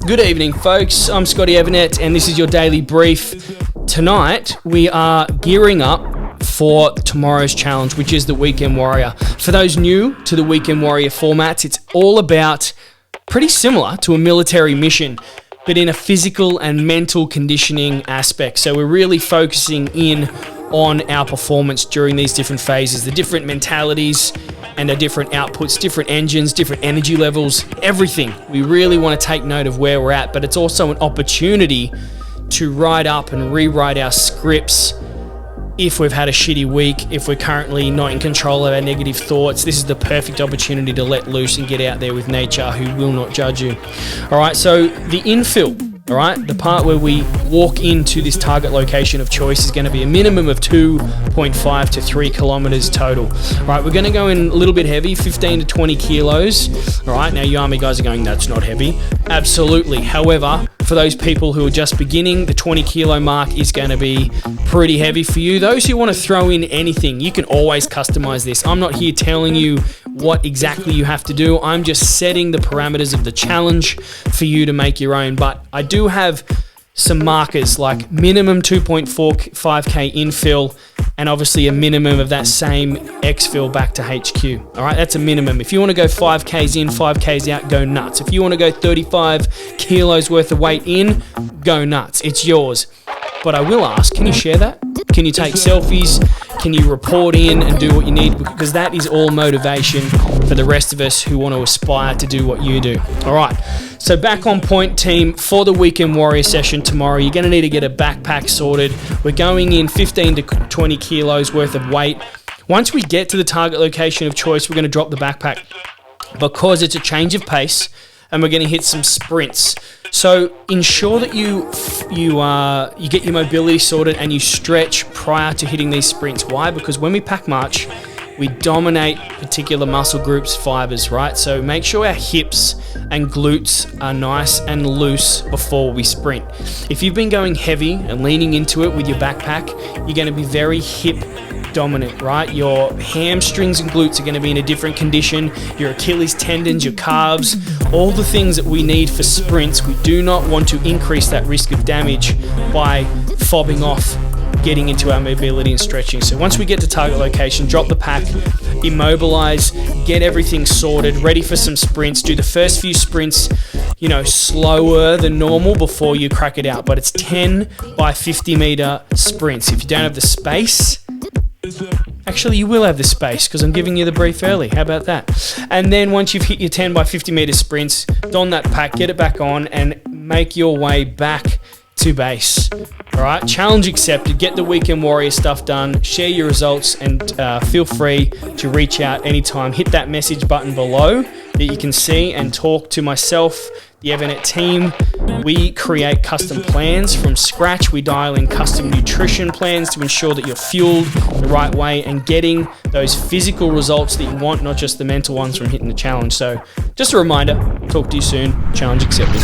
Good evening, folks. I'm Scotty Evernet, and this is your daily brief. Tonight, we are gearing up for tomorrow's challenge, which is the Weekend Warrior. For those new to the Weekend Warrior formats, it's all about pretty similar to a military mission, but in a physical and mental conditioning aspect. So we're really focusing in on our performance during these different phases, the different mentalities and the different outputs, different engines, different energy levels, everything. We really want to take note of where we're at, but it's also an opportunity to write up and rewrite our scripts if we've had a shitty week, if we're currently not in control of our negative thoughts. This is the perfect opportunity to let loose and get out there with nature, who will not judge you. All right, so the infill, all right, the part where we walk into this target location of choice is going to be a minimum of 2.5 to 3 kilometers total. All right, we're going to go in a little bit heavy, 15 to 20 kilos. All right, now you army guys are going, that's not heavy. Absolutely. However, for those people who are just beginning, the 20 kilo mark is going to be pretty heavy for you. Those who want to throw in anything, you can always customize this. I'm not here telling you what exactly you have to do. I'm just setting the parameters of the challenge for you to make your own. But I do have some markers like minimum 2.45k infill and obviously a minimum of that same exfill back to HQ. All right, that's a minimum. If you want to go 5Ks in, 5Ks out, go nuts. If you want to go 35 kilos worth of weight in, go nuts. It's yours. But I will ask, can you share that? Can you take selfies? Can you report in and do what you need? Because that is all motivation for the rest of us who want to aspire to do what you do. All right, so back on point, team, for the Weekend Warrior session tomorrow. You're going to need to get a backpack sorted. We're going in 15 to 20 kilos worth of weight. Once we get to the target location of choice, we're going to drop the backpack because it's a change of pace and we're going to hit some sprints. So ensure that you get your mobility sorted and you stretch prior to hitting these sprints. Why? Because when we pack march, we dominate particular muscle groups, fibers, right? So make sure our hips and glutes are nice and loose before we sprint. If you've been going heavy and leaning into it with your backpack, you're going to be very hip dominant, right? Your hamstrings and glutes are going to be in a different condition. Your Achilles tendons, your calves, all the things that we need for sprints. We do not want to increase that risk of damage by fobbing off getting into our mobility and stretching. So once we get to target location, drop the pack, immobilize, get everything sorted, ready for some sprints. Do the first few sprints, slower than normal before you crack it out. But it's 10 by 50 meter sprints. If you don't have the space, actually, you will have the space because I'm giving you the brief early. How about that? And then once you've hit your 10 by 50 meter sprints, don that pack, get it back on, and make your way back to base. All right, challenge accepted. Get the Weekend Warrior stuff done. Share your results and feel free to reach out anytime. Hit that message button below that you can see and talk to myself, the Evernet team. We create custom plans from scratch. We dial in custom nutrition plans to ensure that you're fueled the right way and getting those physical results that you want, not just the mental ones from hitting the challenge. So just a reminder, talk to you soon. Challenge accepted.